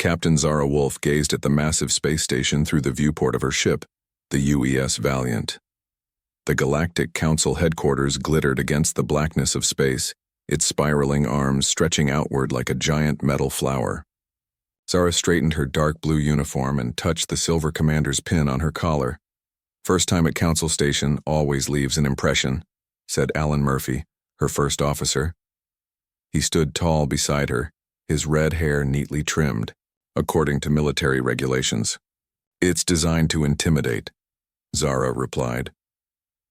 Captain Zara Wolfe gazed at the massive space station through the viewport of her ship, the UES Valiant. The Galactic Council headquarters glittered against the blackness of space, its spiraling arms stretching outward like a giant metal flower. Zara straightened her dark blue uniform and touched the silver commander's pin on her collar. "First time at Council Station always leaves an impression," said Alan Murphy, her first officer. He stood tall beside her, his red hair neatly trimmed, according to military regulations. "It's designed to intimidate," Zara replied.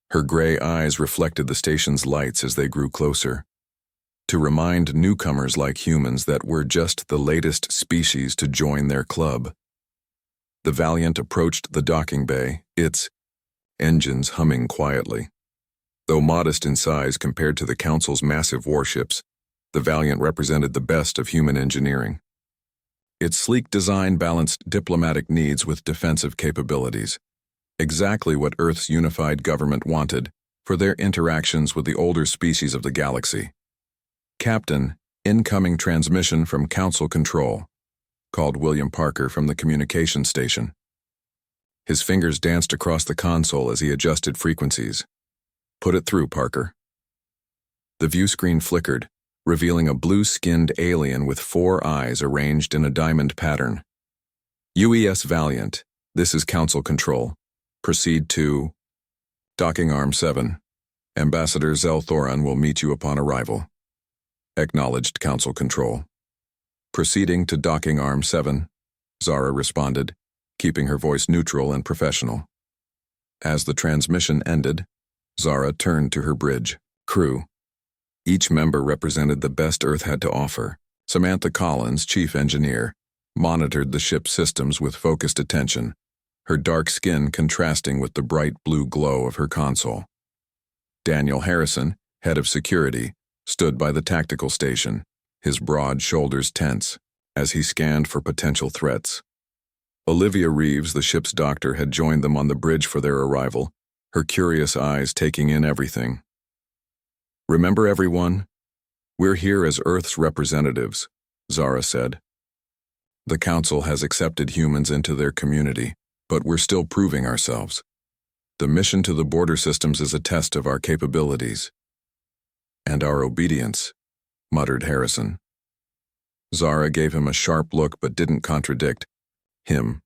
Her gray eyes reflected the station's lights as they grew closer. To remind newcomers like humans that we're just the latest species to join their club. The Valiant approached the docking bay, its engines humming quietly. Though modest in size compared to the Council's massive warships, the Valiant represented the best of human engineering. Its sleek design balanced diplomatic needs with defensive capabilities, exactly what Earth's unified government wanted for their interactions with the older species of the galaxy. "Captain, incoming transmission from Council Control," called William Parker from the communications station. His fingers danced across the console as he adjusted frequencies. "Put it through, Parker." The view screen flickered, revealing a blue-skinned alien with 4 eyes arranged in a diamond pattern. "UES Valiant, this is Council Control. Proceed to Docking Arm 7. Ambassador Zell Thoran will meet you upon arrival." Acknowledged Council Control. "Proceeding to Docking Arm 7, Zara responded, keeping her voice neutral and professional. As the transmission ended, Zara turned to her bridge crew. Each member represented the best Earth had to offer. Samantha Collins, chief engineer, monitored the ship's systems with focused attention, her dark skin contrasting with the bright blue glow of her console. Daniel Harrison, head of security, stood by the tactical station, his broad shoulders tense, as he scanned for potential threats. Olivia Reeves, the ship's doctor, had joined them on the bridge for their arrival, her curious eyes taking in everything. "Remember, everyone? We're here as Earth's representatives," Zara said. "The Council has accepted humans into their community, but we're still proving ourselves. The mission to the border systems is a test of our capabilities." "And our obedience," muttered Harrison. Zara gave him a sharp look but didn't contradict him.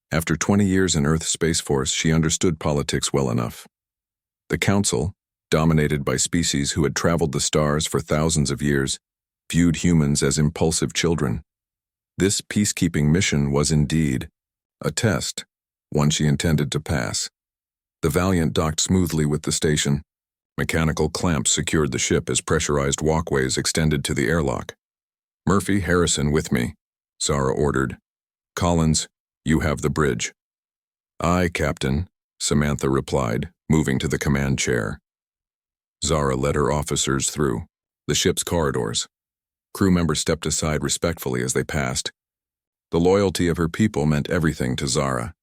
After 20 years in Earth Space Force, she understood politics well enough. The Council, dominated by species who had traveled the stars for thousands of years, viewed humans as impulsive children. This peacekeeping mission was indeed a test, one she intended to pass. The Valiant docked smoothly with the station. Mechanical clamps secured the ship as pressurized walkways extended to the airlock. "Murphy, Harrison with me," Zara ordered. "Collins, you have the bridge." "Aye, Captain," Samantha replied, moving to the command chair. Zara led her officers through the ship's corridors. Crew members stepped aside respectfully as they passed. The loyalty of her people meant everything to Zara.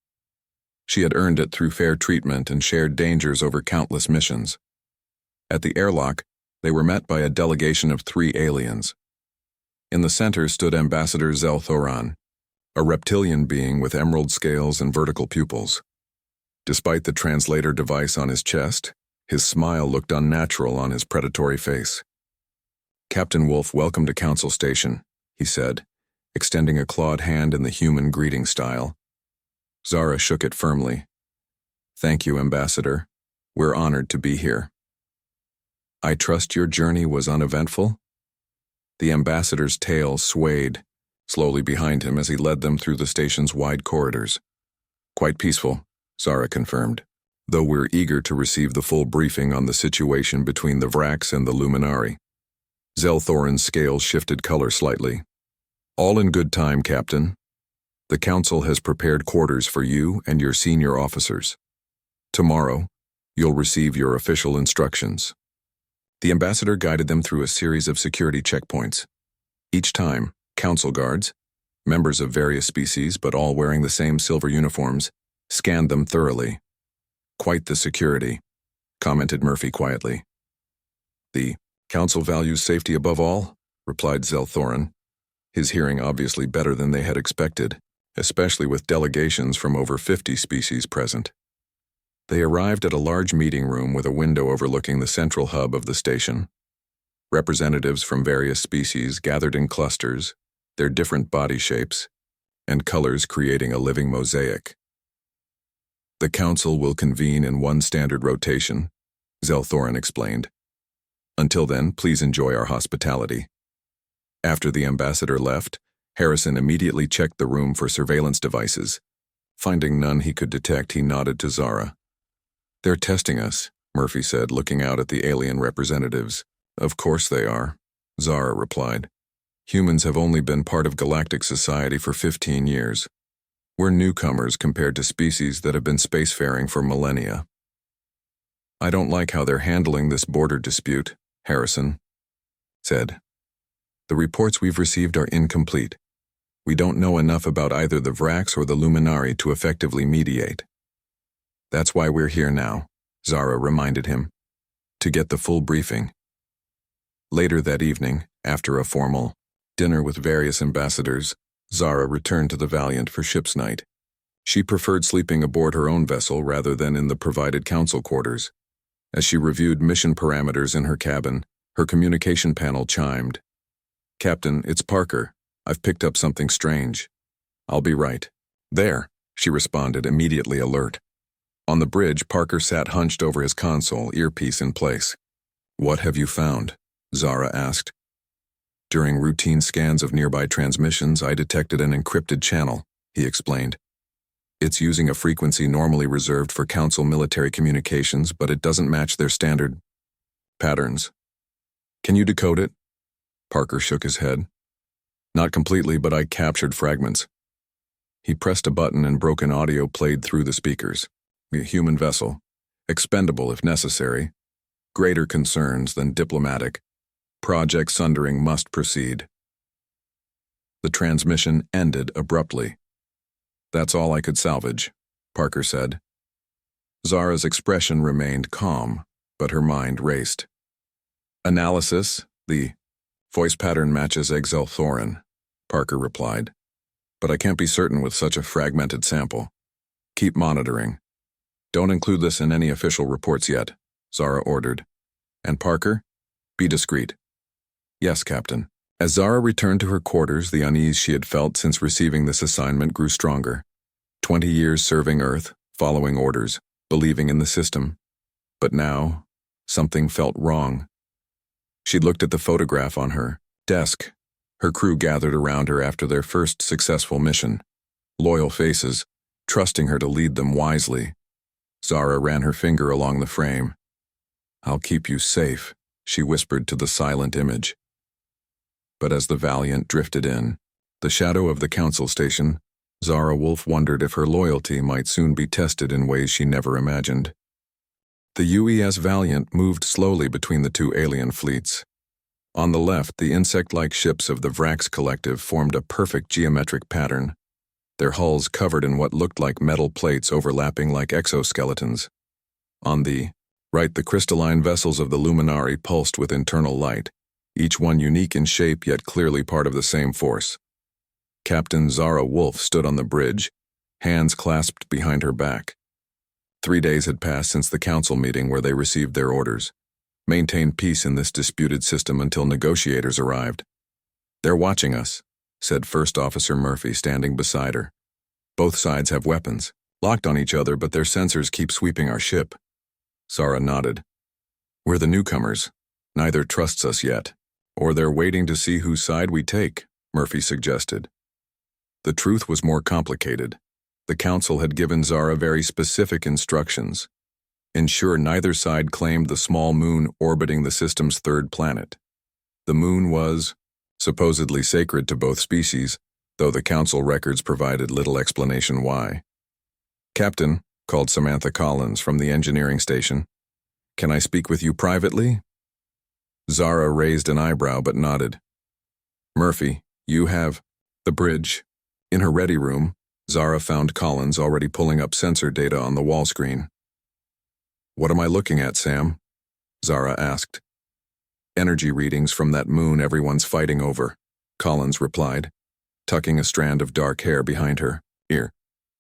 She had earned it through fair treatment and shared dangers over countless missions. At the airlock, they were met by a delegation of 3 aliens. In the center stood Ambassador Zell Thoran, a reptilian being with emerald scales and vertical pupils. Despite the translator device on his chest, his smile looked unnatural on his predatory face. "Captain Wolfe, welcome to Council Station," he said, extending a clawed hand in the human greeting style. Zara shook it firmly. "Thank you, Ambassador. We're honored to be here." "I trust your journey was uneventful?" The ambassador's tail swayed slowly behind him as he led them through the station's wide corridors. "Quite peaceful," Zara confirmed, "though we're eager to receive the full briefing on the situation between the Vrax and the Luminari." Zell Thoran's scales shifted color slightly. "All in good time, Captain. The Council has prepared quarters for you and your senior officers. Tomorrow, you'll receive your official instructions." The ambassador guided them through a series of security checkpoints. Each time, Council guards, members of various species but all wearing the same silver uniforms, scanned them thoroughly. "Quite the security," commented Murphy quietly. "The Council values safety above all," replied Zell Thoran. his hearing obviously better than they had expected, especially with delegations from over 50 species present. They arrived at a large meeting room with a window overlooking the central hub of the station. Representatives from various species gathered in clusters, their different body shapes and colors creating a living mosaic. The council will convene in one standard rotation, Zelthorin explained. Until then, please enjoy our hospitality. After the ambassador left, Harrison immediately checked the room for surveillance devices. Finding none he could detect, he nodded to Zara. They're testing us, Murphy said, looking out at the alien representatives. Of course they are, Zara replied. Humans have only been part of galactic society for 15 years. We're newcomers compared to species that have been spacefaring for millennia. I don't like how they're handling this border dispute, Harrison said. The reports we've received are incomplete. We don't know enough about either the Vrax or the Luminari to effectively mediate. That's why we're here now, Zara reminded him, to get the full briefing. Later that evening, after a formal dinner with various ambassadors, Zara returned to the Valiant for ship's night. She preferred sleeping aboard her own vessel rather than in the provided council quarters. As she reviewed mission parameters in her cabin, her communication panel chimed. Captain, it's Parker. I've picked up something strange. I'll be right. There, she responded, immediately alert. On the bridge, Parker sat hunched over his console, earpiece in place. What have you found? Zara asked. During routine scans of nearby transmissions, I detected an encrypted channel, he explained. It's using a frequency normally reserved for Council military communications, but it doesn't match their standard patterns. Can you decode it? Parker shook his head. Not completely, but I captured fragments. He pressed a button and broken audio played through the speakers. A human vessel, expendable if necessary, greater concerns than diplomatic. Project sundering must proceed. The transmission ended abruptly. That's all I could salvage, Parker said. Zara's expression remained calm, but her mind raced. Analysis, the voice pattern matches Zelthorin, Parker replied. But I can't be certain with such a fragmented sample. Keep monitoring. Don't include this in any official reports yet, Zara ordered. And Parker, be discreet. Yes, Captain. As Zara returned to her quarters, the unease she had felt since receiving this assignment grew stronger. 20 years serving Earth, following orders, believing in the system. But now, something felt wrong. She looked at the photograph on her desk. Her crew gathered around her after their first successful mission. Loyal faces, trusting her to lead them wisely. Zara ran her finger along the frame. I'll keep you safe, she whispered to the silent image. But as the Valiant drifted in, the shadow of the council station, Zara Wolfe wondered if her loyalty might soon be tested in ways she never imagined. The UES Valiant moved slowly between the two alien fleets. On the left, the insect-like ships of the Vrax Collective formed a perfect geometric pattern, their hulls covered in what looked like metal plates overlapping like exoskeletons. On the right, the crystalline vessels of the Luminari pulsed with internal light, each one unique in shape yet clearly part of the same force. Captain Zara Wolfe stood on the bridge, hands clasped behind her back. 3 days had passed since the council meeting where they received their orders. Maintain peace in this disputed system until negotiators arrived. They're watching us, said First Officer Murphy, standing beside her. Both sides have weapons, locked on each other, but their sensors keep sweeping our ship. Zara nodded. We're the newcomers. Neither trusts us yet. Or they're waiting to see whose side we take, Murphy suggested. The truth was more complicated. The council had given Zara very specific instructions. Ensure neither side claimed the small moon orbiting the system's third planet. The moon was supposedly sacred to both species, though the council records provided little explanation why. Captain, called Samantha Collins from the engineering station. Can I speak with you privately? Zara raised an eyebrow but nodded. Murphy, you have the bridge. In her ready room, Zara found Collins already pulling up sensor data on the wall screen. What am I looking at, Sam? Zara asked. Energy readings from that moon everyone's fighting over, Collins replied, tucking a strand of dark hair behind her ear.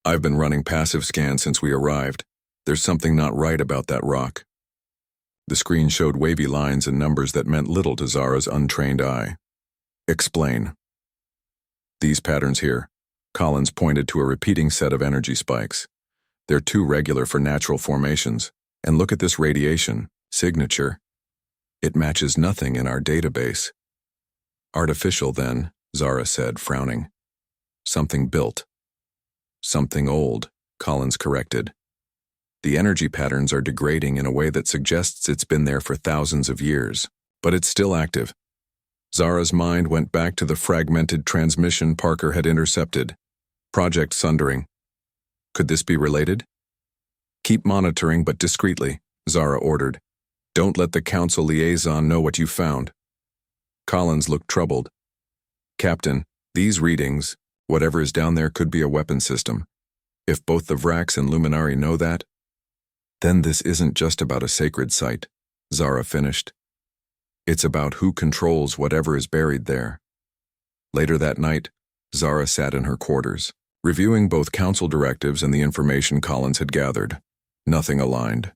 I've been running passive scans since we arrived. There's something not right about that rock. The screen showed wavy lines and numbers that meant little to Zara's untrained eye. Explain. These patterns here. Collins pointed to a repeating set of energy spikes. They're too regular for natural formations. And look at this radiation signature. It matches nothing in our database. Artificial, then, Zara said, frowning. Something built. Something old, Collins corrected. The energy patterns are degrading in a way that suggests it's been there for thousands of years, but it's still active. Zara's mind went back to the fragmented transmission Parker had intercepted. Project Sundering. Could this be related? Keep monitoring, but discreetly, Zara ordered. Don't let the Council liaison know what you found. Collins looked troubled. Captain, these readings, whatever is down there could be a weapon system. If both the Vrax and Luminari know that, then this isn't just about a sacred site, Zara finished. It's about who controls whatever is buried there. Later that night, Zara sat in her quarters, reviewing both Council directives and the information Collins had gathered. Nothing aligned.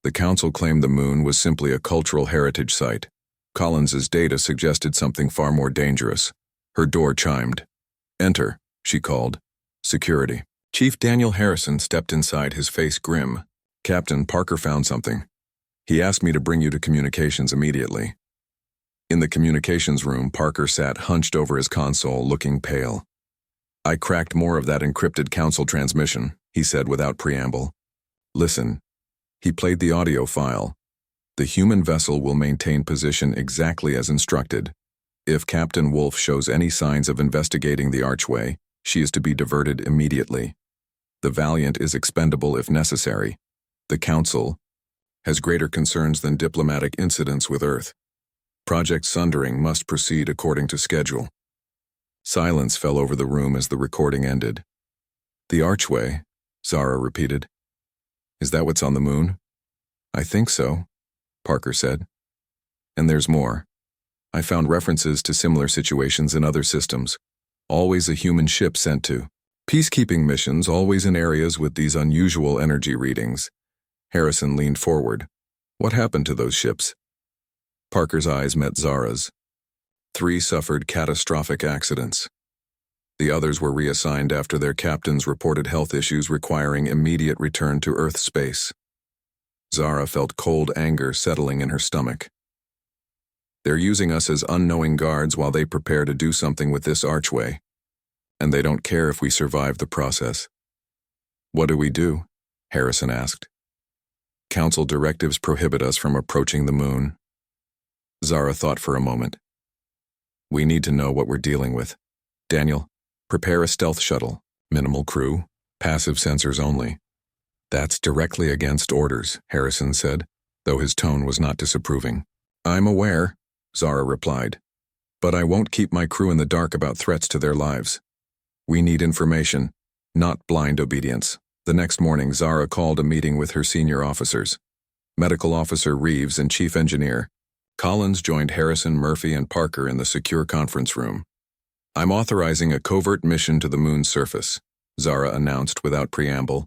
The Council claimed the moon was simply a cultural heritage site. Collins's data suggested something far more dangerous. Her door chimed. Enter, she called. Security. Chief Daniel Harrison stepped inside, his face grim. Captain, Parker found something. He asked me to bring you to communications immediately. In the communications room, Parker sat hunched over his console, looking pale. I cracked more of that encrypted Council transmission, he said without preamble. Listen. He played the audio file. The human vessel will maintain position exactly as instructed. If Captain Wolfe shows any signs of investigating the archway, she is to be diverted immediately. The Valiant is expendable if necessary. The Council has greater concerns than diplomatic incidents with Earth. Project Sundering must proceed according to schedule. Silence fell over the room as the recording ended. The archway, Zara repeated. Is that what's on the moon? I think so, Parker said. And there's more. I found references to similar situations in other systems. Always a human ship sent to. Peacekeeping missions, always in areas with these unusual energy readings. Harrison leaned forward. What happened to those ships? Parker's eyes met Zara's. 3 suffered catastrophic accidents. The others were reassigned after their captains reported health issues requiring immediate return to Earth space. Zara felt cold anger settling in her stomach. They're using us as unknowing guards while they prepare to do something with this archway. And they don't care if we survive the process. What do we do? Harrison asked. Council directives prohibit us from approaching the moon. Zara thought for a moment. We need to know what we're dealing with. Daniel, prepare a stealth shuttle, minimal crew, passive sensors only. That's directly against orders, Harrison said, though his tone was not disapproving. I'm aware, Zara replied, but I won't keep my crew in the dark about threats to their lives. We need information, not blind obedience. The next morning, Zara called a meeting with her senior officers. Medical Officer Reeves and Chief Engineer. Collins joined Harrison, Murphy, and Parker in the secure conference room. I'm authorizing a covert mission to the moon's surface, Zara announced without preamble.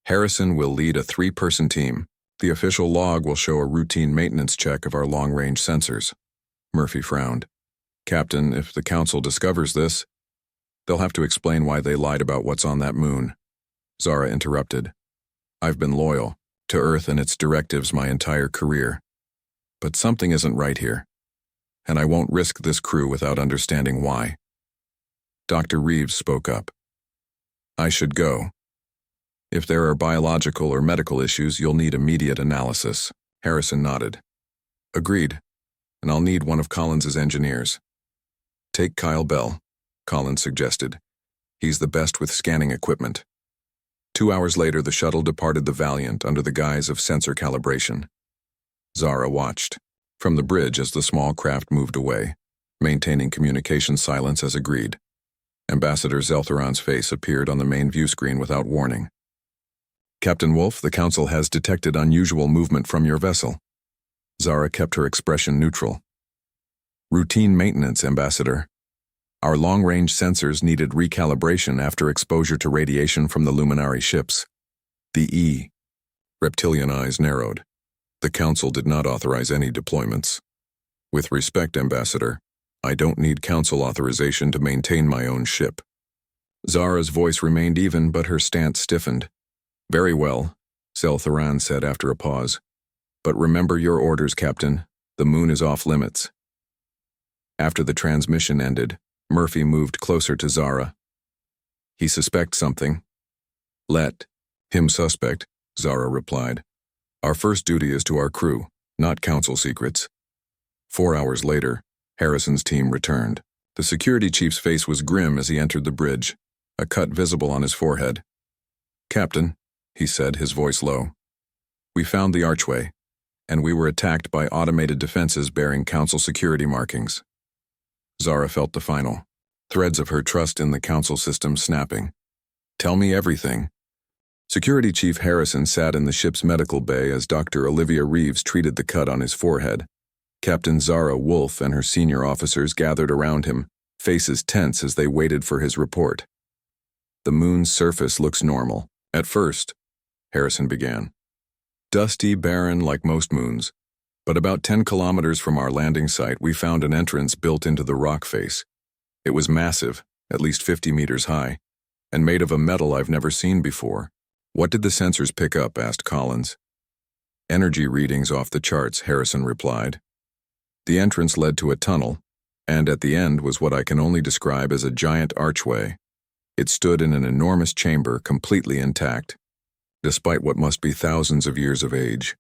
Harrison will lead a 3-person team. The official log will show a routine maintenance check of our long-range sensors. Murphy frowned. Captain, if the Council discovers this, they'll have to explain why they lied about what's on that moon. Zara interrupted. I've been loyal to Earth and its directives my entire career. But something isn't right here, and I won't risk this crew without understanding why. Dr. Reeves spoke up. I should go. If there are biological or medical issues, you'll need immediate analysis. Harrison nodded. Agreed, and I'll need one of Collins's engineers. Take Kyle Bell, Collins suggested. He's the best with scanning equipment. 2 hours later, the shuttle departed the Valiant under the guise of sensor calibration. Zara watched from the bridge as the small craft moved away, maintaining communication silence as agreed. Ambassador Zeltheron's face appeared on the main view screen without warning. Captain Wolfe, the Council has detected unusual movement from your vessel. Zara kept her expression neutral. Routine maintenance, Ambassador. Our long-range sensors needed recalibration after exposure to radiation from the Luminari ships. The reptilian eyes narrowed. The Council did not authorize any deployments. With respect, Ambassador, I don't need Council authorization to maintain my own ship. Zara's voice remained even, but her stance stiffened. Very well, Zeltharan said after a pause. But remember your orders, Captain. The moon is off limits. After the transmission ended, Murphy moved closer to Zara. He suspects something. Let him suspect, Zara replied. Our first duty is to our crew, not Council secrets. 4 hours later, Harrison's team returned. The security chief's face was grim as he entered the bridge, a cut visible on his forehead. Captain, he said, his voice low. We found the archway, and we were attacked by automated defenses bearing Council security markings. Zara felt the final threads of her trust in the Council system snapping. Tell me everything. Security Chief Harrison sat in the ship's medical bay as Dr. Olivia Reeves treated the cut on his forehead. Captain Zara Wolfe and her senior officers gathered around him, faces tense as they waited for his report. The moon's surface looks normal. At first, Harrison began. Dusty, barren like most moons. But about 10 kilometers from our landing site, we found an entrance built into the rock face. It was massive, at least 50 meters high, and made of a metal I've never seen before. What did the sensors pick up? Asked Collins. Energy readings off the charts, Harrison replied. The entrance led to a tunnel, and at the end was what I can only describe as a giant archway. It stood in an enormous chamber, completely intact, despite what must be thousands of years of age.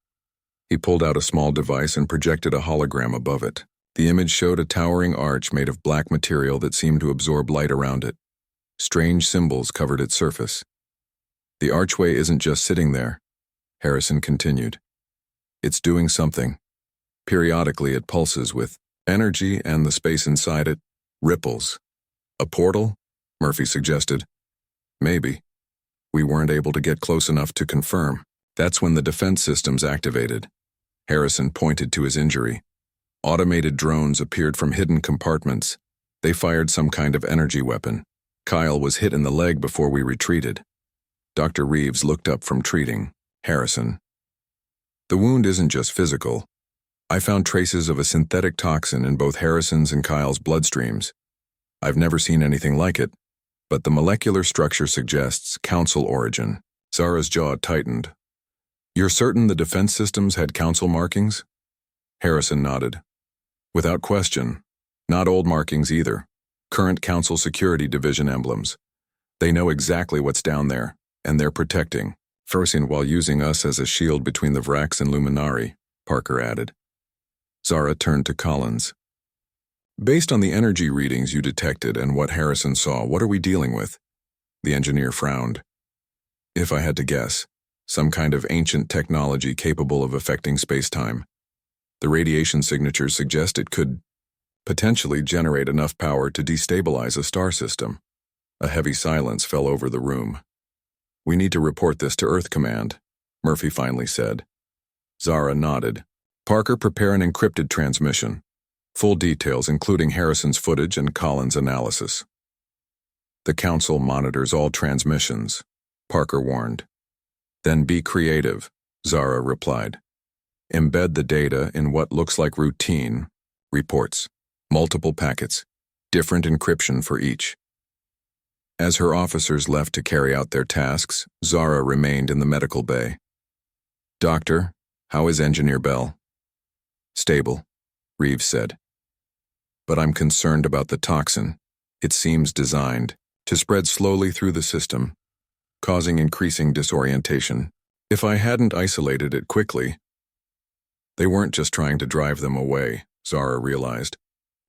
He pulled out a small device and projected a hologram above it. The image showed a towering arch made of black material that seemed to absorb light around it. Strange symbols covered its surface. The archway isn't just sitting there, Harrison continued. It's doing something. Periodically it pulses with energy, and the space inside it ripples. A portal? Murphy suggested. Maybe. We weren't able to get close enough to confirm. That's when the defense systems activated. Harrison pointed to his injury. Automated drones appeared from hidden compartments. They fired some kind of energy weapon. Kyle was hit in the leg before we retreated. Dr. Reeves looked up from treating Harrison. The wound isn't just physical. I found traces of a synthetic toxin in both Harrison's and Kyle's bloodstreams. I've never seen anything like it, but the molecular structure suggests Council origin. Zara's jaw tightened. You're certain the defense systems had Council markings? Harrison nodded. Without question. Not old markings either. Current Council Security Division emblems. They know exactly what's down there, and they're protecting. Frozen while using us as a shield between the Vrax and Luminari, Parker added. Zara turned to Collins. Based on the energy readings you detected and what Harrison saw, what are we dealing with? The engineer frowned. If I had to guess, some kind of ancient technology capable of affecting space-time. The radiation signatures suggest it could potentially generate enough power to destabilize a star system. A heavy silence fell over the room. We need to report this to Earth Command, Murphy finally said. Zara nodded. Parker, prepare an encrypted transmission. Full details including Harrison's footage and Collins' analysis. The Council monitors all transmissions, Parker warned. Then be creative, Zara replied. Embed the data in what looks like routine reports, multiple packets, different encryption for each. As her officers left to carry out their tasks, Zara remained in the medical bay. Doctor, how is Engineer Bell? Stable, Reeves said. But I'm concerned about the toxin. It seems designed to spread slowly through the system, causing increasing disorientation. If I hadn't isolated it quickly. They weren't just trying to drive them away, Zara realized.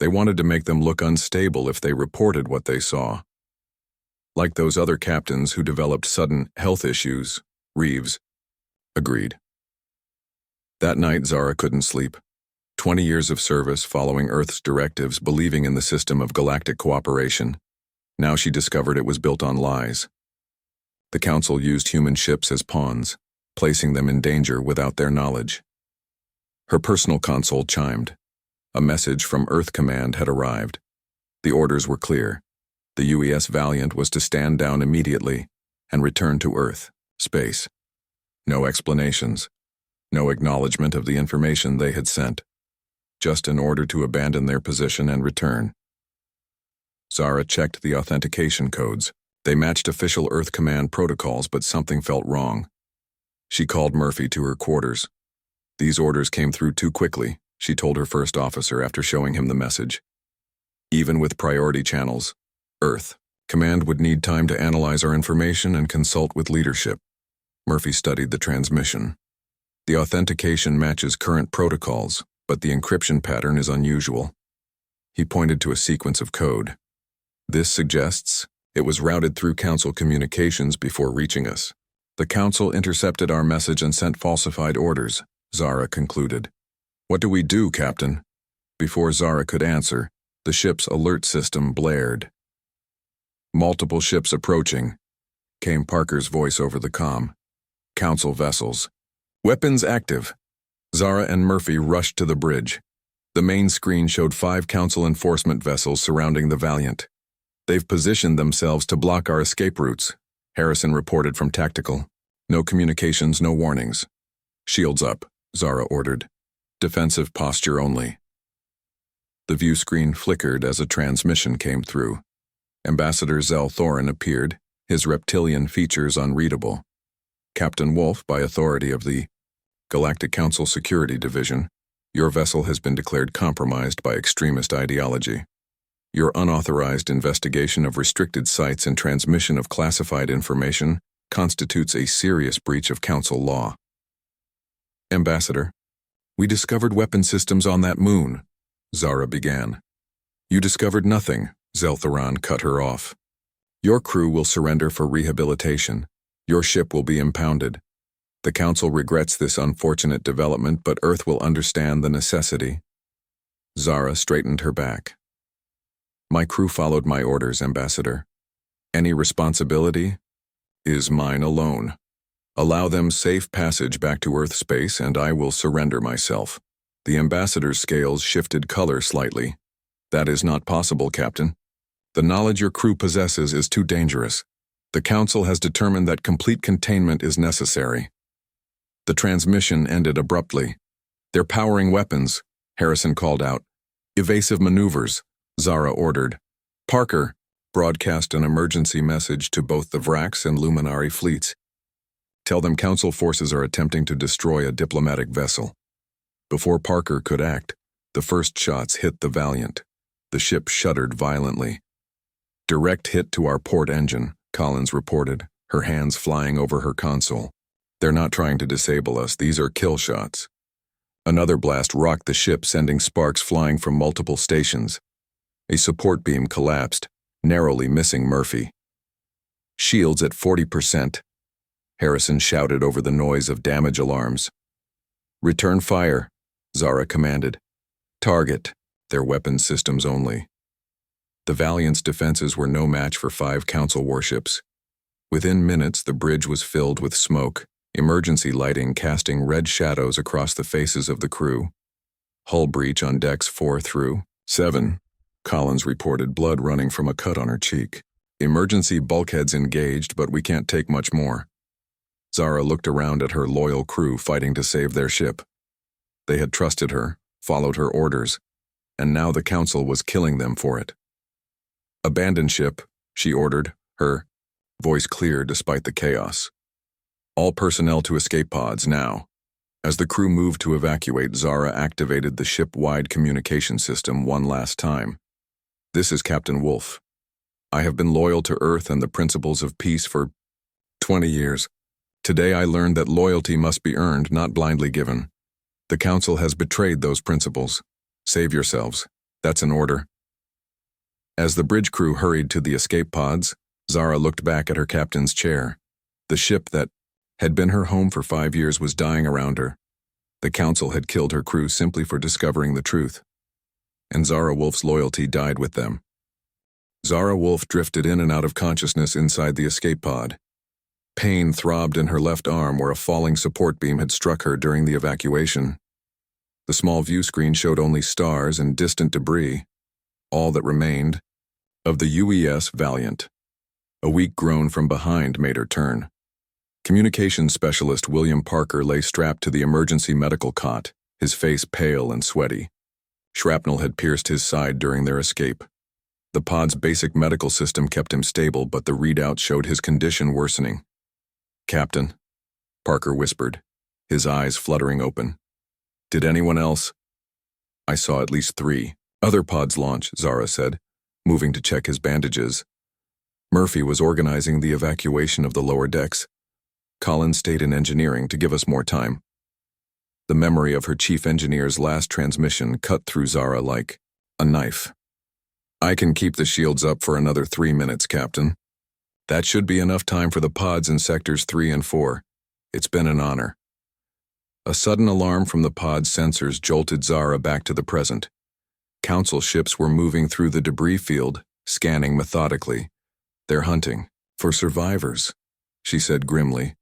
They wanted to make them look unstable if they reported what they saw. Like those other captains who developed sudden health issues, Reeves agreed. That night, Zara couldn't sleep. 20 years of service following Earth's directives, believing in the system of galactic cooperation. Now she discovered it was built on lies. The Council used human ships as pawns, placing them in danger without their knowledge. Her personal console chimed. A message from Earth Command had arrived. The orders were clear. The UES Valiant was to stand down immediately and return to Earth, space. No explanations. No acknowledgement of the information they had sent. Just an order to abandon their position and return. Zara checked the authentication codes. They matched official Earth Command protocols, but something felt wrong. She called Murphy to her quarters. These orders came through too quickly, she told her first officer after showing him the message. Even with priority channels, Earth Command would need time to analyze our information and consult with leadership. Murphy studied the transmission. The authentication matches current protocols, but the encryption pattern is unusual. He pointed to a sequence of code. This suggests it was routed through Council communications before reaching us. The Council intercepted our message and sent falsified orders, Zara concluded. What do we do, Captain? Before Zara could answer, the ship's alert system blared. Multiple ships approaching, came Parker's voice over the comm. Council vessels. Weapons active. Zara and Murphy rushed to the bridge. The main screen showed 5 Council enforcement vessels surrounding the Valiant. They've positioned themselves to block our escape routes, Harrison reported from Tactical. No communications, no warnings. Shields up, Zara ordered. Defensive posture only. The view screen flickered as a transmission came through. Ambassador Zell Thorin appeared, his reptilian features unreadable. Captain Wolfe, by authority of the Galactic Council Security Division, your vessel has been declared compromised by extremist ideology. Your unauthorized investigation of restricted sites and transmission of classified information constitutes a serious breach of Council law. Ambassador, we discovered weapon systems on that moon, Zara began. You discovered nothing, Zell Thorin cut her off. Your crew will surrender for rehabilitation. Your ship will be impounded. The Council regrets this unfortunate development, but Earth will understand the necessity. Zara straightened her back. My crew followed my orders, Ambassador. Any responsibility is mine alone. Allow them safe passage back to Earth space, and I will surrender myself. The Ambassador's scales shifted color slightly. That is not possible, Captain. The knowledge your crew possesses is too dangerous. The Council has determined that complete containment is necessary. The transmission ended abruptly. They're powering weapons, Harrison called out. Evasive maneuvers, Zara ordered. Parker, broadcast an emergency message to both the Vrax and Luminari fleets. Tell them Council forces are attempting to destroy a diplomatic vessel. Before Parker could act, the first shots hit the Valiant. The ship shuddered violently. Direct hit to our port engine, Collins reported, her hands flying over her console. They're not trying to disable us, these are kill shots. Another blast rocked the ship, sending sparks flying from multiple stations. A support beam collapsed, narrowly missing Murphy. Shields at 40%. Harrison shouted over the noise of damage alarms. Return fire, Zara commanded. Target, their weapons systems only. The Valiant's defenses were no match for 5 Council warships. Within minutes, the bridge was filled with smoke, emergency lighting casting red shadows across the faces of the crew. Hull breach on decks 4 through 7. Collins reported, blood running from a cut on her cheek. Emergency bulkheads engaged, but we can't take much more. Zara looked around at her loyal crew fighting to save their ship. They had trusted her, followed her orders, and now the Council was killing them for it. Abandon ship, she ordered, her voice clear despite the chaos. All personnel to escape pods now. As the crew moved to evacuate, Zara activated the ship-wide communication system one last time. This is Captain Wolfe. I have been loyal to Earth and the principles of peace for 20 years. Today I learned that loyalty must be earned, not blindly given. The Council has betrayed those principles. Save yourselves. That's an order. As the bridge crew hurried to the escape pods, Zara looked back at her captain's chair. The ship that had been her home for 5 years was dying around her. The Council had killed her crew simply for discovering the truth. And Zara Wolfe's loyalty died with them. Zara Wolfe drifted in and out of consciousness inside the escape pod. Pain throbbed in her left arm where a falling support beam had struck her during the evacuation. The small view screen showed only stars and distant debris. All that remained of the UES Valiant. A weak groan from behind made her turn. Communications specialist William Parker lay strapped to the emergency medical cot, his face pale and sweaty. Shrapnel had pierced his side during their escape. The pod's basic medical system kept him stable, but the readout showed his condition worsening. "Captain," Parker whispered, his eyes fluttering open. "Did anyone else?" "I saw at least 3. Other pods launch," Zara said, moving to check his bandages. "Murphy was organizing the evacuation of the lower decks. Collins stayed in engineering to give us more time." The memory of her chief engineer's last transmission cut through Zara like a knife. "I can keep the shields up for another 3 minutes, Captain. That should be enough time for the pods in sectors 3 and 4. It's been an honor." A sudden alarm from the pod's sensors jolted Zara back to the present. Council ships were moving through the debris field, scanning methodically. "They're hunting for survivors," she said grimly.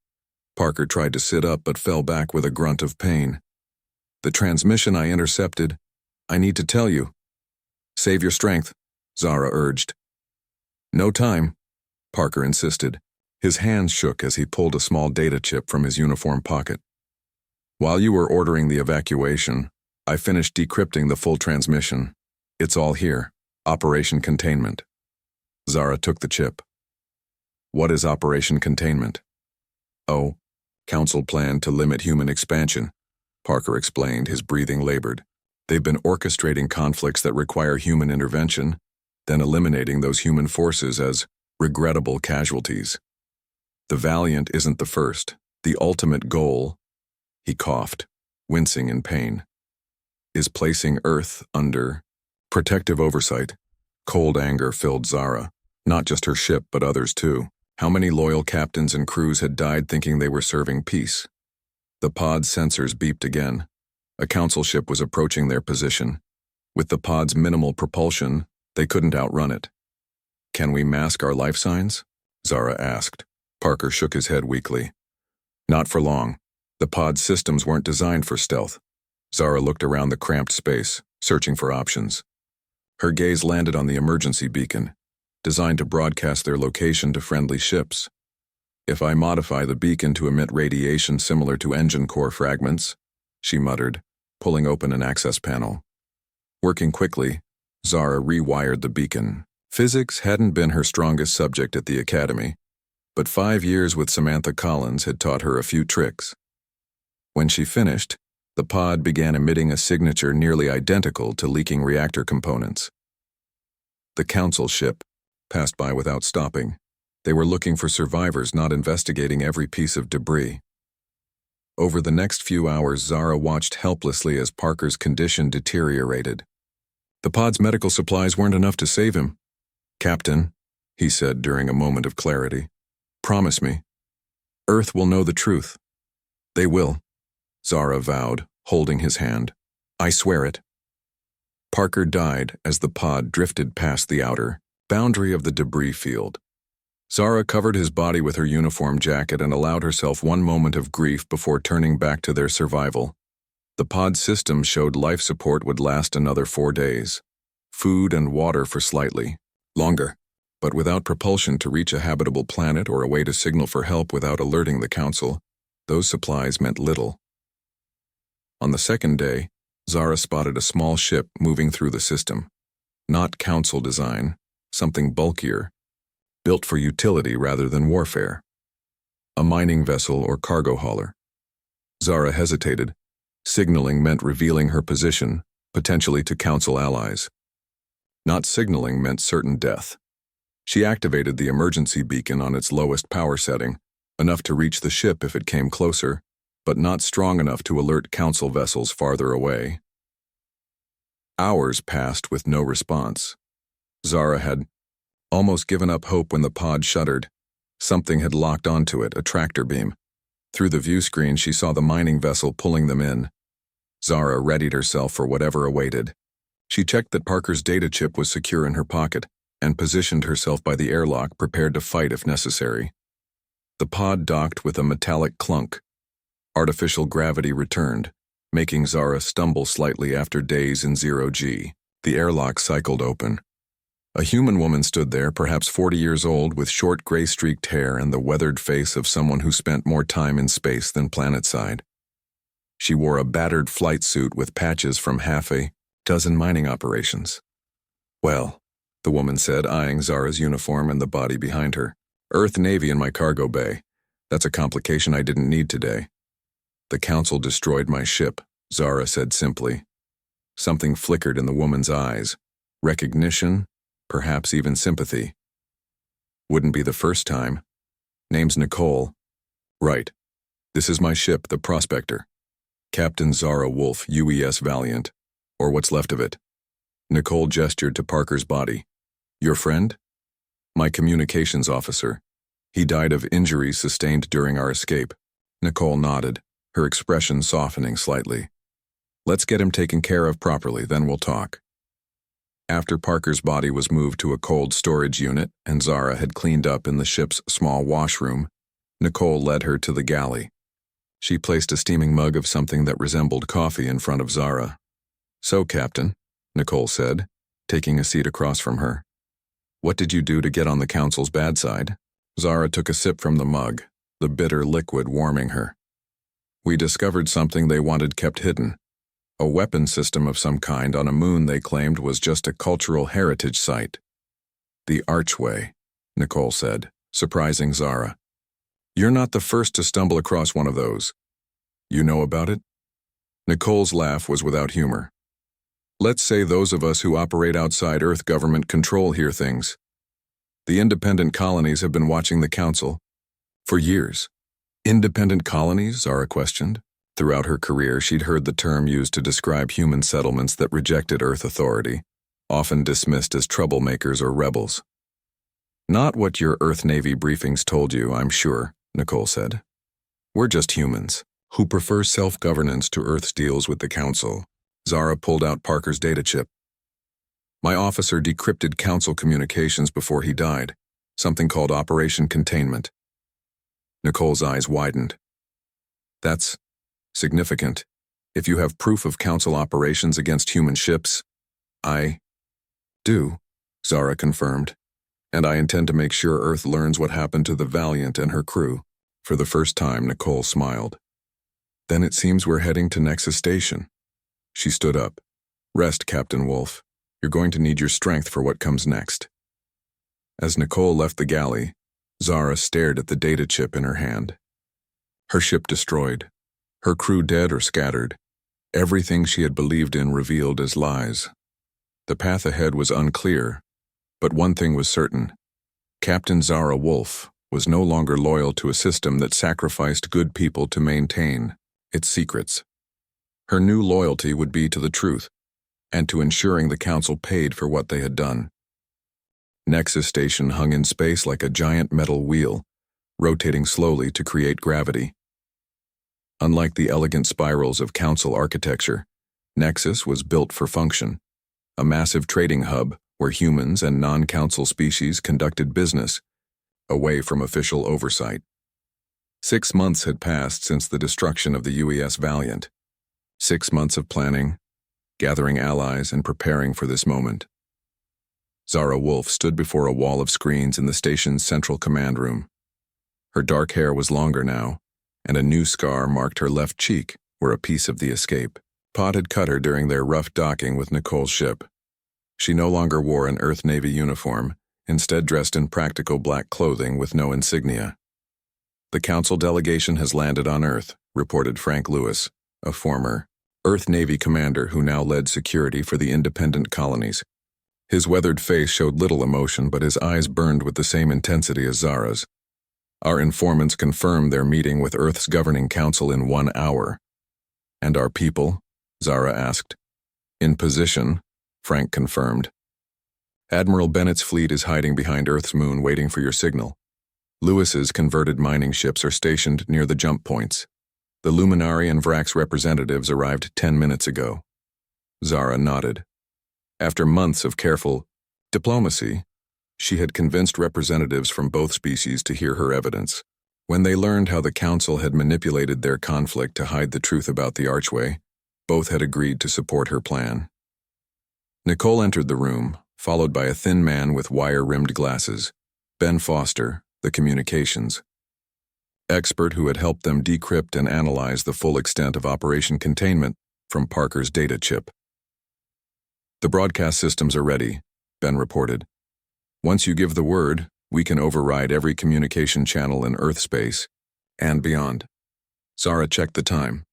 Parker tried to sit up but fell back with a grunt of pain. "The transmission I intercepted, I need to tell you." "Save your strength," Zara urged. "No time," Parker insisted. His hands shook as he pulled a small data chip from his uniform pocket. "While you were ordering the evacuation, I finished decrypting the full transmission. It's all here. Operation Containment." Zara took the chip. "What is Operation Containment?" "Oh, Council planned to limit human expansion," Parker explained, his breathing labored. "They've been orchestrating conflicts that require human intervention, then eliminating those human forces as regrettable casualties. The Valiant isn't the first. The ultimate goal," he coughed, wincing in pain, "is placing Earth under protective oversight." Cold anger filled Zara, not just her ship but others too. How many loyal captains and crews had died thinking they were serving peace? The pod's sensors beeped again. A council ship was approaching their position. With the pod's minimal propulsion, they couldn't outrun it. "Can we mask our life signs?" Zara asked. Parker shook his head weakly. "Not for long. The pod's systems weren't designed for stealth." Zara looked around the cramped space, searching for options. Her gaze landed on the emergency beacon, designed to broadcast their location to friendly ships. "If I modify the beacon to emit radiation similar to engine core fragments," she muttered, pulling open an access panel. Working quickly, Zara rewired the beacon. Physics hadn't been her strongest subject at the academy, but 5 years with Samantha Collins had taught her a few tricks. When she finished, the pod began emitting a signature nearly identical to leaking reactor components. The council ship passed by without stopping. They were looking for survivors, not investigating every piece of debris. Over the next few hours, Zara watched helplessly as Parker's condition deteriorated. The pod's medical supplies weren't enough to save him. "Captain," he said during a moment of clarity, "promise me. Earth will know the truth." "They will," Zara vowed, holding his hand. "I swear it." Parker died as the pod drifted past the outer boundary of the debris field. Zara covered his body with her uniform jacket and allowed herself one moment of grief before turning back to their survival. The pod system showed life support would last another 4 days. Food and water for slightly longer, but without propulsion to reach a habitable planet or a way to signal for help without alerting the Council, those supplies meant little. On the second day, Zara spotted a small ship moving through the system. Not Council design, something bulkier, built for utility rather than warfare. A mining vessel or cargo hauler. Zara hesitated. Signaling meant revealing her position, potentially to Council allies. Not signaling meant certain death. She activated the emergency beacon on its lowest power setting, enough to reach the ship if it came closer, but not strong enough to alert Council vessels farther away. Hours passed with no response. Zara had almost given up hope when the pod shuddered. Something had locked onto it, a tractor beam. Through the view screen, she saw the mining vessel pulling them in. Zara readied herself for whatever awaited. She checked that Parker's data chip was secure in her pocket and positioned herself by the airlock, prepared to fight if necessary. The pod docked with a metallic clunk. Artificial gravity returned, making Zara stumble slightly after days in 0G. The airlock cycled open. A human woman stood there, perhaps 40 years old, with short gray-streaked hair and the weathered face of someone who spent more time in space than planetside. She wore a battered flight suit with patches from half a dozen mining operations. "Well," the woman said, eyeing Zara's uniform and the body behind her. "Earth Navy in my cargo bay. That's a complication I didn't need today." "The Council destroyed my ship," Zara said simply. Something flickered in the woman's eyes. Recognition, perhaps even sympathy. "Wouldn't be the first time. Name's Nicole." "Right. This is my ship, the Prospector. Captain Zara Wolfe, UES Valiant, or what's left of it." Nicole gestured to Parker's body. "Your friend?" "My communications officer. He died of injuries sustained during our escape." Nicole nodded, her expression softening slightly. "Let's get him taken care of properly, then we'll talk." After Parker's body was moved to a cold storage unit and Zara had cleaned up in the ship's small washroom, Nicole led her to the galley. She placed a steaming mug of something that resembled coffee in front of Zara. "So, Captain," Nicole said, taking a seat across from her, "what did you do to get on the Council's bad side?" Zara took a sip from the mug, the bitter liquid warming her. "We discovered something they wanted kept hidden. A weapon system of some kind on a moon they claimed was just a cultural heritage site." "The Archway," Nicole said, surprising Zara. "You're not the first to stumble across one of those. You know about it?" Nicole's laugh was without humor. "Let's say those of us who operate outside Earth government control hear things. The independent colonies have been watching the Council for years." "Independent colonies?" Zara questioned. Throughout her career, she'd heard the term used to describe human settlements that rejected Earth authority, often dismissed as troublemakers or rebels. "Not what your Earth Navy briefings told you, I'm sure," Nicole said. "We're just humans who prefer self-governance to Earth's deals with the Council." Zara pulled out Parker's data chip. "My officer decrypted Council communications before he died, something called Operation Containment." Nicole's eyes widened. "That's significant. If you have proof of Council operations against human ships..." "I do," Zara confirmed. "And I intend to make sure Earth learns what happened to the Valiant and her crew." For the first time, Nicole smiled. "Then it seems we're heading to Nexus Station." She stood up. "Rest, Captain Wolfe. You're going to need your strength for what comes next." As Nicole left the galley, Zara stared at the data chip in her hand. Her ship destroyed. Her crew dead or scattered. Everything she had believed in revealed as lies. The path ahead was unclear, but one thing was certain. Captain Zara Wolfe was no longer loyal to a system that sacrificed good people to maintain its secrets. Her new loyalty would be to the truth, and to ensuring the Council paid for what they had done. Nexus Station hung in space like a giant metal wheel, rotating slowly to create gravity. Unlike the elegant spirals of Council architecture, Nexus was built for function, a massive trading hub where humans and non-Council species conducted business, away from official oversight. 6 months had passed since the destruction of the UES Valiant. 6 months of planning, gathering allies, and preparing for this moment. Zara Wolfe stood before a wall of screens in the station's central command room. Her dark hair was longer now, and a new scar marked her left cheek, where a piece of the escape pod had cut her during their rough docking with Nicole's ship. She no longer wore an Earth Navy uniform, instead dressed in practical black clothing with no insignia. "The Council delegation has landed on Earth," reported Frank Lewis, a former Earth Navy commander who now led security for the independent colonies. His weathered face showed little emotion, but his eyes burned with the same intensity as Zara's. "Our informants confirmed their meeting with Earth's governing council in 1 hour." "And our people?" Zara asked. "In position," Frank confirmed. "Admiral Bennett's fleet is hiding behind Earth's moon waiting for your signal. Lewis's converted mining ships are stationed near the jump points. The Luminary and Vrax representatives arrived 10 minutes ago." Zara nodded. After months of careful diplomacy, she had convinced representatives from both species to hear her evidence. When they learned how the Council had manipulated their conflict to hide the truth about the Archway, both had agreed to support her plan. Nicole entered the room, followed by a thin man with wire-rimmed glasses, Ben Foster, the communications expert who had helped them decrypt and analyze the full extent of Operation Containment from Parker's data chip. "The broadcast systems are ready," Ben reported. "Once you give the word, we can override every communication channel in Earth space and beyond." Zara checked the time.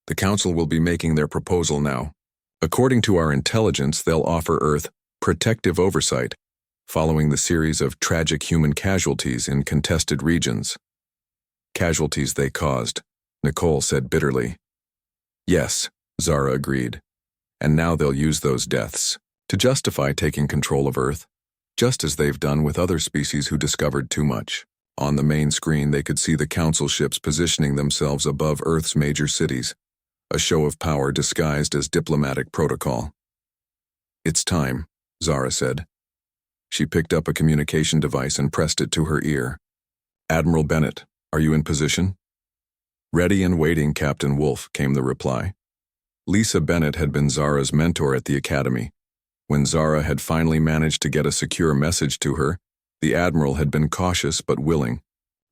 "The Council will be making their proposal now. According to our intelligence, they'll offer Earth protective oversight following the series of tragic human casualties in contested regions." "Casualties they caused," Nicole said bitterly. "Yes," Zara agreed. "And now they'll use those deaths to justify taking control of Earth, just as they've done with other species who discovered too much." On the main screen, they could see the Council ships positioning themselves above Earth's major cities, a show of power disguised as diplomatic protocol. "It's time," Zara said. She picked up a communication device and pressed it to her ear. "Admiral Bennett, are you in position?" "Ready and waiting, Captain Wolfe," came the reply. Lisa Bennett had been Zara's mentor at the Academy. When Zara had finally managed to get a secure message to her, the Admiral had been cautious but willing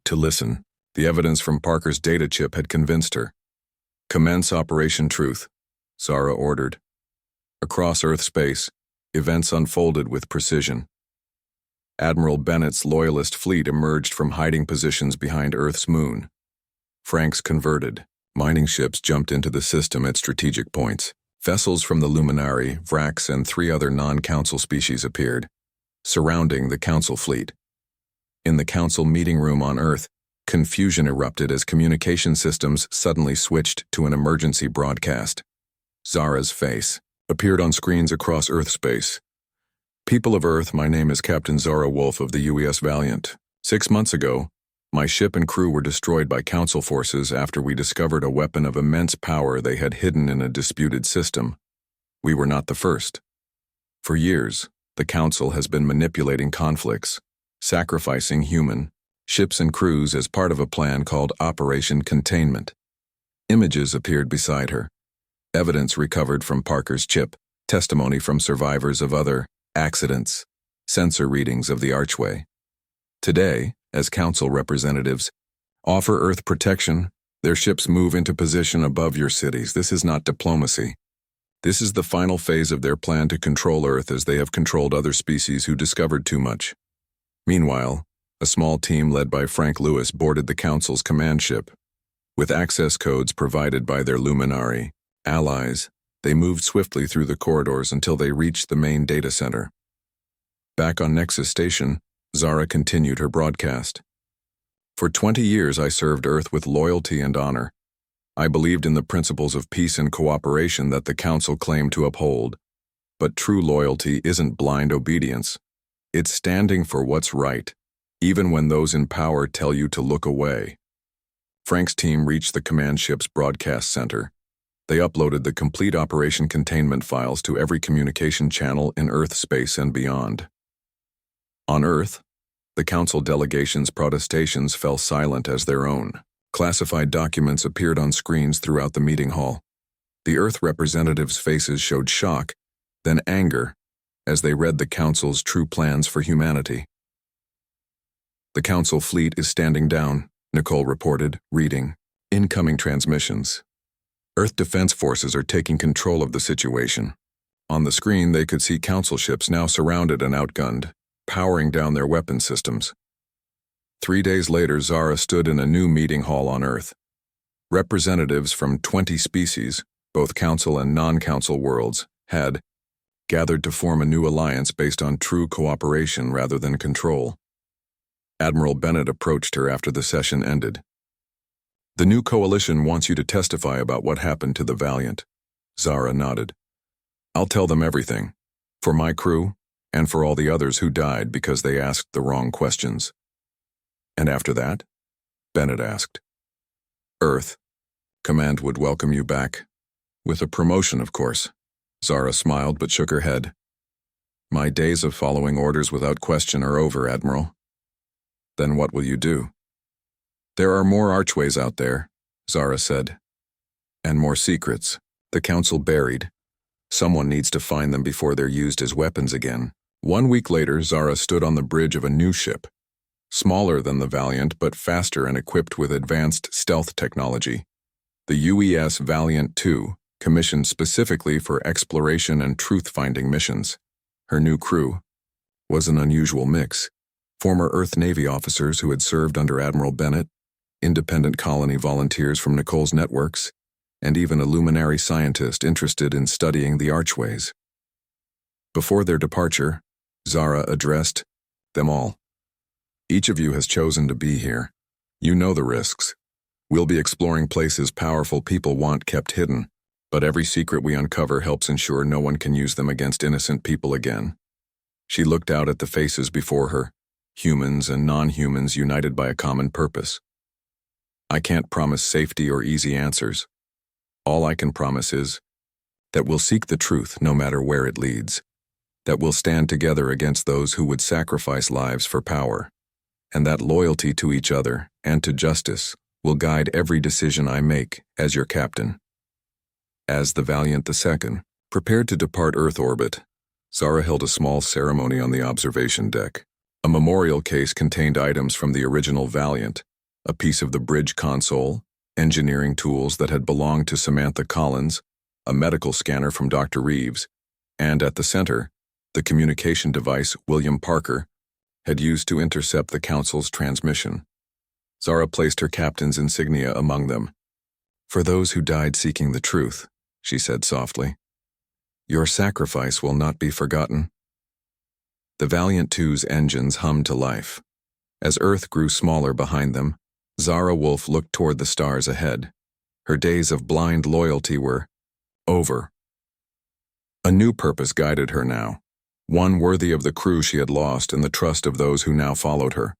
to listen. The evidence from Parker's data chip had convinced her. "Commence Operation Truth," Zara ordered. Across Earth space, events unfolded with precision. Admiral Bennett's loyalist fleet emerged from hiding positions behind Earth's moon. Franks converted. Mining ships jumped into the system at strategic points. Vessels from the Luminari, Vrax, and 3 other non-Council species appeared, surrounding the Council fleet. In the Council meeting room on Earth, confusion erupted as communication systems suddenly switched to an emergency broadcast. Zara's face appeared on screens across Earth space. "People of Earth, my name is Captain Zara Wolfe of the UES Valiant. 6 months ago, my ship and crew were destroyed by Council forces after we discovered a weapon of immense power they had hidden in a disputed system. We were not the first. For years, the Council has been manipulating conflicts, sacrificing human ships and crews as part of a plan called Operation Containment." Images appeared beside her. Evidence recovered from Parker's chip, testimony from survivors of other accidents, sensor readings of the archway. Today, as Council representatives, offer Earth protection. Their ships move into position above your cities. This is not diplomacy. This is the final phase of their plan to control Earth as they have controlled other species who discovered too much. Meanwhile, a small team led by Frank Lewis boarded the Council's command ship. With access codes provided by their Luminari allies, they moved swiftly through the corridors until they reached the main data center. Back on Nexus Station, Zara continued her broadcast. "For 20 years I served Earth with loyalty and honor. I believed in the principles of peace and cooperation that the Council claimed to uphold. But true loyalty isn't blind obedience. It's standing for what's right, even when those in power tell you to look away." Frank's team reached the command ship's broadcast center. They uploaded the complete Operation Containment files to every communication channel in Earth space and beyond. On Earth, the Council delegation's protestations fell silent as their own. Classified documents appeared on screens throughout the meeting hall. The Earth representatives' faces showed shock, then anger, as they read the Council's true plans for humanity. "The Council fleet is standing down," Nicole reported, reading. "Incoming transmissions. Earth Defense Forces are taking control of the situation." On the screen, they could see Council ships now surrounded and outgunned, powering down their weapon systems. 3 days later, Zara stood in a new meeting hall on Earth. Representatives from 20 species, both Council and non-Council worlds, had gathered to form a new alliance based on true cooperation rather than control. Admiral Bennett approached her after the session ended. "The new coalition wants you to testify about what happened to the Valiant." Zara nodded. "I'll tell them everything, for my crew and for all the others who died because they asked the wrong questions." "And after that?" Bennett asked. "Earth. Command would welcome you back. With a promotion, of course." Zara smiled but shook her head. "My days of following orders without question are over, Admiral." "Then what will you do?" "There are more archways out there," Zara said. "And more secrets. The Council buried. Someone needs to find them before they're used as weapons again." 1 week later, Zara stood on the bridge of a new ship, smaller than the Valiant but faster and equipped with advanced stealth technology. The UES Valiant II, commissioned specifically for exploration and truth-finding missions. Her new crew was an unusual mix. Former Earth Navy officers who had served under Admiral Bennett, independent colony volunteers from Nicole's networks, and even a luminary scientist interested in studying the archways. Before their departure, Zara addressed them all. Each of you has chosen to be here. You know the risks. We'll be exploring places powerful people want kept hidden, but every secret we uncover helps ensure no one can use them against innocent people again. She looked out at the faces before her, humans and non-humans united by a common purpose. I can't promise safety or easy answers. All I can promise is that we'll seek the truth no matter where it leads, that we'll stand together against those who would sacrifice lives for power, and that loyalty to each other and to justice will guide every decision I make as your captain. As the Valiant II prepared to depart Earth orbit, Zara held a small ceremony on the observation deck. A memorial case contained items from the original Valiant, a piece of the bridge console, engineering tools that had belonged to Samantha Collins, a medical scanner from Dr. Reeves, and at the center, the communication device William Parker had used to intercept the Council's transmission. Zara placed her captain's insignia among them. "For those who died seeking the truth," she said softly, "your sacrifice will not be forgotten." The Valiant II's engines hummed to life. As Earth grew smaller behind them, Zara Wolfe looked toward the stars ahead. Her days of blind loyalty were over. A new purpose guided her now, one worthy of the crew she had lost and the trust of those who now followed her.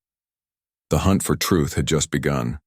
The hunt for truth had just begun.